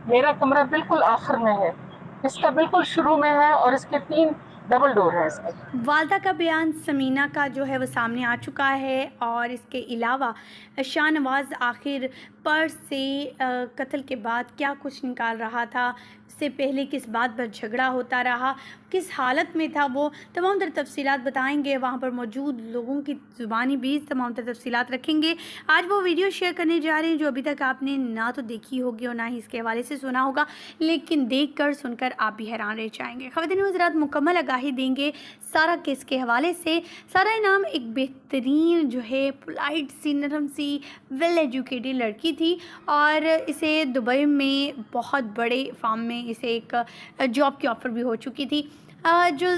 मेरा कमरा बिल्कुल आखिर में है, इसका बिल्कुल शुरू में है और इसके 3 डबल डोर हैं इसके। वालदा का बयान समीना का जो है वो सामने आ चुका है और इसके अलावा शाहनवाज़ आखिर पर्स से कत्ल के बाद क्या कुछ निकाल रहा था, इससे पहले किस बात पर झगड़ा होता रहा, किस हालत में था, वो तमाम तर तफसीलात बताएंगे। वहाँ पर मौजूद लोगों की ज़ुबानी भी तमाम तर तफसीलात रखेंगे। आज वो वीडियो शेयर करने जा रहे हैं जो अभी तक आपने ना तो देखी होगी और ना ही इसके हवाले से सुना होगा, लेकिन देख कर सुनकर आप भी हैरान रह जाएंगे। ख़वातीन हज़रात, मुकम्मल आगाही देंगे सारा केस के हवाले से। सारा नाम एक बेहतरीन जो है पोलाइट सी, नरम सी, वेल एजुकेटेड लड़की थी और इसे दुबई में बहुत बड़े फार्म में इसे एक जॉब की ऑफ़र भी हो चुकी थी। जो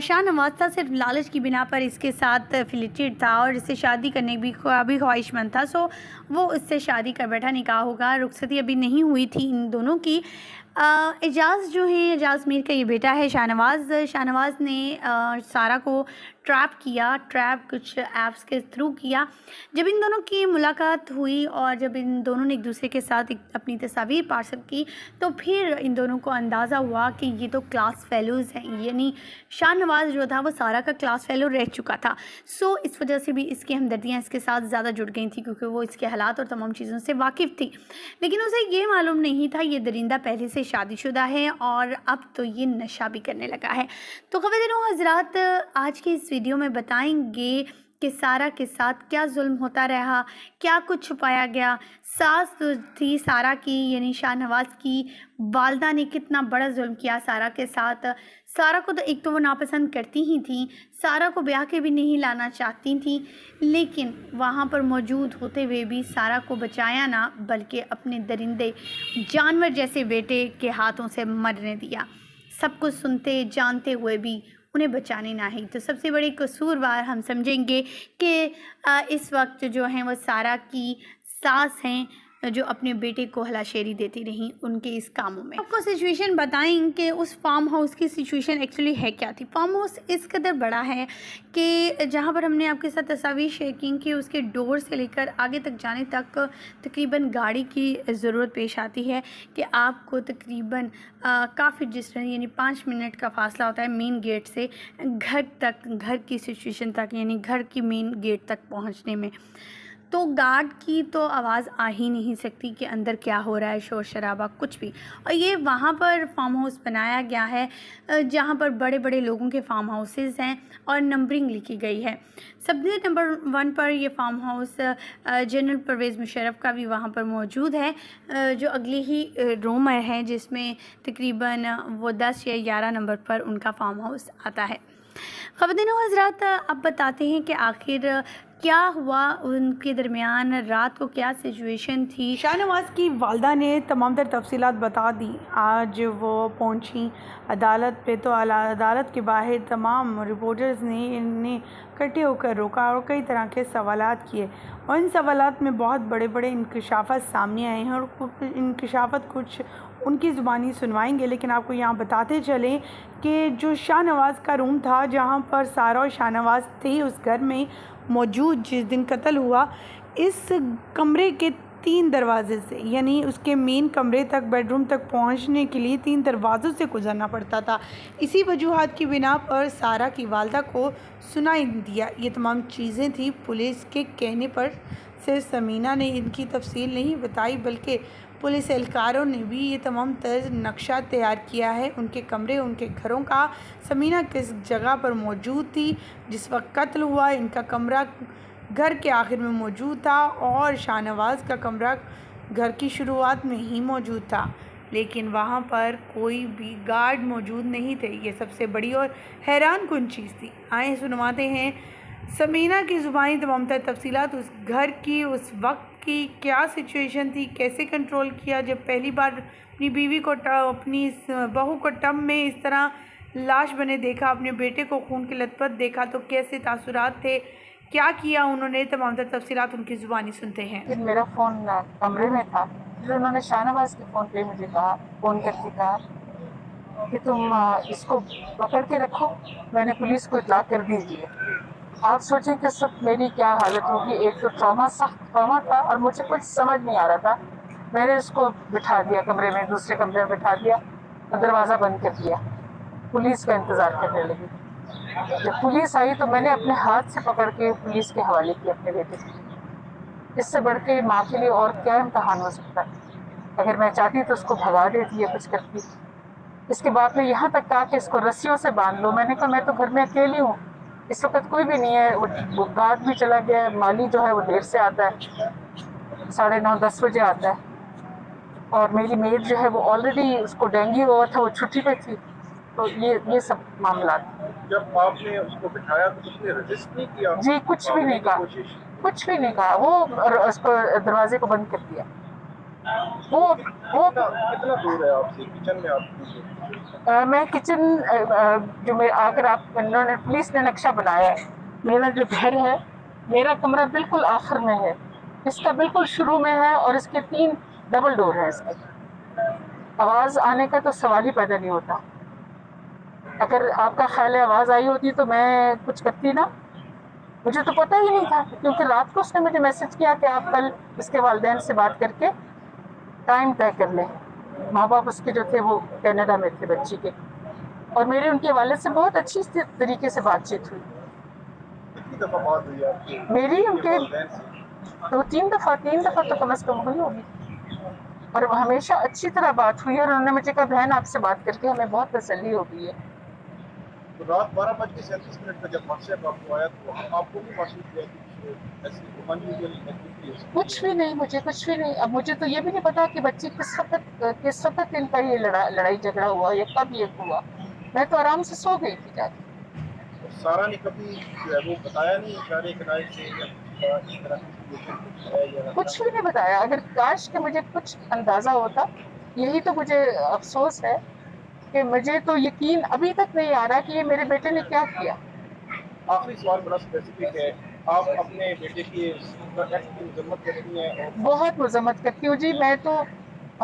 शाहनवाज़ था सिर्फ लालच की बिना पर इसके साथ एफिलिएटेड था और इसे शादी करने की भी ख्वाहिशमंद था। सो वो इससे शादी कर बैठा, निकाह होगा, रुखसती अभी नहीं हुई थी इन दोनों की। एजाज़ जो है, एजाज़ मीर का ये बेटा है शाहनवाज़ ने सारा को ट्रैप कुछ ऐप्स के थ्रू किया। जब इन दोनों की मुलाकात हुई और जब इन दोनों ने एक दूसरे के साथ अपनी तस्वीर पार्सल की तो फिर इन दोनों को अंदाज़ा हुआ कि ये तो क्लास फेलोज़ हैं, यानी शाहनवाज़ जो था वो सारा का क्लास फेलो रह चुका था। सो इस वजह से भी इसकी हमदर्दियाँ इसके साथ ज़्यादा जुड़ गई थी क्योंकि वो इसके हालात और तमाम चीज़ों से वाकिफ़ थी। लेकिन उसे ये मालूम नहीं था ये दरिंदा पहले से शादीशुदा है और अब तो ये नशा भी करने लगा है। तो ख़वातीन हज़रात, आज की इस वीडियो में बताएंगे कि सारा के साथ क्या जुल्म होता रहा, क्या कुछ छुपाया गया। सास तो थी सारा की, यानी शाहनवाज़ की वालदा ने कितना बड़ा जुल्म किया सारा के साथ। सारा को तो एक तो वो नापसंद करती ही थी, सारा को ब्याह के भी नहीं लाना चाहती थी, लेकिन वहाँ पर मौजूद होते हुए भी सारा को बचाया ना, बल्कि अपने दरिंदे जानवर जैसे बेटे के हाथों से मरने दिया। सब कुछ सुनते जानते हुए भी उन्हें बचाने ना ही। तो सबसे बड़ी कसूरवार हम समझेंगे कि इस वक्त जो हैं वो सारा की सास हैं जो अपने बेटे को हलाशेरी देती रहीं उनके इस कामों में। आपको सिचुएशन बताएं कि उस फार्म हाउस की सिचुएशन एक्चुअली है क्या थी। फार्म हाउस इस कदर बड़ा है कि जहां पर हमने आपके साथ तस्वीर शेयर की कि उसके डोर से लेकर आगे तक जाने तक तकरीबन गाड़ी की ज़रूरत पेश आती है कि आपको तकरीबन काफ़ी डिस्टेंस, यानी 5 मिनट का फासला होता है मेन गेट से घर तक, घर की सिचुएशन तक, यानी घर की मेन गेट तक पहुँचने में। तो गार्ड की तो आवाज़ आ ही नहीं सकती कि अंदर क्या हो रहा है, शोर शराबा कुछ भी। और ये वहाँ पर फार्म हाउस बनाया गया है जहाँ पर बड़े बड़े लोगों के फार्म हाउसेस हैं और नंबरिंग लिखी गई है। सबसे नंबर 1 पर ये farm house general Parvez Musharraf का भी वहाँ पर मौजूद है, जो अगली ही रो में है, जिसमें तकरीबन वो 10 या 11 नंबर पर उनका फार्म हाउस आता है। ख़वातीन हज़रात, अब बताते हैं कि आखिर क्या हुआ उनके दरमियान, रात को क्या सिचुएशन थी। शाहनवाज़ की वालदा ने तमाम तर तफसीलात बता दी। आज वो पहुंची अदालत पे तो अदालत के बाहर तमाम रिपोर्टर्स ने इन्हें इकट्ठे होकर रोका और कई तरह के सवालात किए और इन सवालात में बहुत बड़े बड़े इंकशाफात सामने आए हैं और कुछ इंकशाफात कुछ उनकी ज़ुबानी सुनवाएंगे। लेकिन आपको यहाँ बताते चलें कि जो शाहनवाज़ का रूम था जहाँ पर सारा और शाहनवाज़ थे उस घर में मौजूद जिस दिन कत्ल हुआ, इस कमरे के 3 दरवाजे से, यानी उसके मेन कमरे तक, बेडरूम तक पहुंचने के लिए 3 दरवाज़ों से गुजरना पड़ता था। इसी वजूहात की बिना पर सारा की वालदा को सुनाई दिया। ये तमाम चीज़ें थी पुलिस के कहने पर। सिर्फ समीना ने इनकी तफसील नहीं बताई बल्कि पुलिस एहलकारों ने भी ये तमाम तर नक्शा तैयार किया है उनके कमरे, उनके घरों का। समीना किस जगह पर मौजूद थी जिस वक्त कत्ल हुआ, इनका कमरा घर के आखिर में मौजूद था और शाहनवाज़ का कमरा घर की शुरुआत में ही मौजूद था, लेकिन वहाँ पर कोई भी गार्ड मौजूद नहीं थे। ये सबसे बड़ी और हैरान कुन चीज़ थी। आए सुनवाते हैं समीना की ज़ुबानी तमाम तर तफसीलात उस घर की, उस वक्त की क्या सिचुएशन थी, कैसे कंट्रोल किया जब पहली बार अपनी बीवी को, अपनी बहू को टब में इस तरह लाश बने देखा, अपने बेटे को खून की लथपथ देखा तो कैसे तासुरात थे, क्या किया उन्होंने, तमाम तर तफसीलात उनकी ज़ुबानी सुनते हैं। फिर मेरा फ़ोन कमरे में था, फिर उन्होंने शाहनवाज़ के फ़ोन पे मुझे कहा, फ़ोन करके कहा कि तुम इसको पकड़ के रखो, मैंने पुलिस को इत्तला कर दी है। आप सोचें कि सब मेरी क्या हालत होगी। एक तो ट्रॉमा, सख्त ट्रॉमा था और मुझे कुछ समझ नहीं आ रहा था मैंने उसको बिठा दिया कमरे में, दूसरे कमरे में बिठा दिया और दरवाज़ा बंद कर दिया। पुलिस का इंतज़ार करने लगी। जब पुलिस आई तो मैंने अपने हाथ से पकड़ के पुलिस के हवाले किया अपने बेटे को। इससे बढ़ के माँ के लिए और क्या इम्तहान हो सकता है। अगर मैं चाहती तो उसको भगा देती या कुछ करती। इसके बाद में यहाँ तक कहा कि इसको रस्सियों से बांध लो। मैंने कहा मैं तो घर में अकेली हूँ, इस वक्त कोई भी नहीं है, वो गार्ड भी चला गया है, माली जो है वो देर से आता है, 9:30-10 बजे आता है, और मेरी मेड जो है वो ऑलरेडी उसको डेंगू हुआ था, वो छुट्टी पे थी। तो ये सब मामला था। जब आपने उसको बिठाया तो उसने रेजिस्ट नहीं किया? जी कुछ भी नहीं कहा, कुछ भी नहीं कहा। वो उसको दरवाजे को बंद कर दिया। वो कितना दूर है आपसे किचन में? आप मैं किचन जो मैं अगर आप इन्होंने पुलिस ने नक्शा बनाया है, मेरा जो घर है, मेरा कमरा बिल्कुल आखिर में है, इसका बिल्कुल शुरू में है, और इसके 3 डबल डोर है। इसके आवाज़ आने का तो सवाल ही पैदा नहीं होता। अगर आपका ख्याल है आवाज़ आई होती तो मैं कुछ करती ना, मुझे तो पता ही नहीं था, क्योंकि रात को उसने मुझे मैसेज किया कि आप कल इसके वालिदैन से बात करके टाइम तय कर लें। माँ बाप उसके जो थे वो कनाडा में थे बच्ची के, और मेरे उनके वालिद से बहुत अच्छी तरीके से बातचीत हुई। कितनी दफ़ा बात हुई आपकी? मेरी उनके तो 3 दफ़ा तो कम से कम हुई होगी, और हमेशा अच्छी तरह बात हुई। और उन्होंने मुझे कहा बहन आपसे बात करके हमें बहुत तसल्ली हो गई है। तो रात 12:37 पे जब व्हाट्सएप आपको आया तो आपको भी महसूस हुआ कि ऐसी अनयूजुअल एक्टिविटी है? कुछ भी नहीं, मुझे कुछ भी नहीं। अब मुझे तो ये भी नहीं पता कि बच्ची किस वक्त इनका ये लड़ाई झगड़ा हुआ या कब ये हुआ। मैं तो आराम से सो गई थी जाके। तो सारा ने कभी जो है वो बताया नहीं इशारे कराए से या इस तरह की सिचुएशन है या कुछ भी नहीं बताया। अगर काश कि मुझे कुछ अंदाज़ा होता, यही तो मुझे अफसोस है कि मुझे तो यकीन अभी तक नहीं आ रहा कि ये मेरे बेटे ने क्या किया। आखिरी सवाल बड़ा स्पेसिफिक है, आप अपने बेटे की एक्ट की मजम्मत करती हैं? और बहुत मजम्मत करती हूँ जी। मैं तो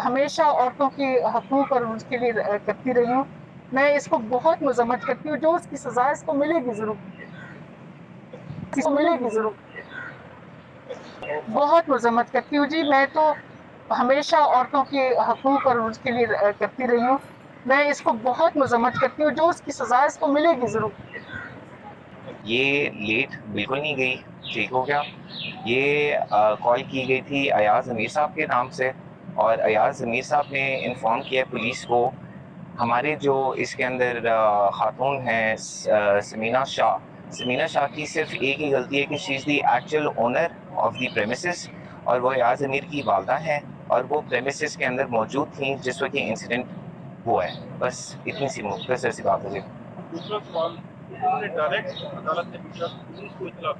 हमेशा औरतों के हकूक़ और उसके लिए करती रही हूँ। मैं इसको बहुत मजम्मत करती हूँ। जो उसकी सज़ा है इसको मिलेगी ज़रूर, इसको मिलेगी ज़रूर। बहुत मजम्मत करती हूँ जी। मैं तो हमेशा औरतों के हकूक़ और उसके लिए करती रही हूँ। मैं इसको बहुत मजम्मत करती हूँ। जो उसकी सज़ा है इसको मिलेगी ज़रूर। ये लेट बिल्कुल नहीं गई, ठीक हो गया। ये कॉल की गई थी अयाज़ ज़मीर साहब के नाम से, और अयाज़ ज़मीर साहब ने इन्फॉर्म किया पुलिस को। हमारे जो इसके अंदर खातून हैं समीना शाह की सिर्फ एक ही गलती है कि she is the actual owner of the premises, और वो अयाज़ ज़मीर की वालदा हैं, और वो प्रेमिसेस के अंदर मौजूद थी जिस वक्त ये इंसिडेंट हुआ है। बस इतनी सी मुख्तसर सी बात है। दूसरा सवाल, उन्होंने डायरेक्ट अदालत ने पूछा, पुलिस को इतला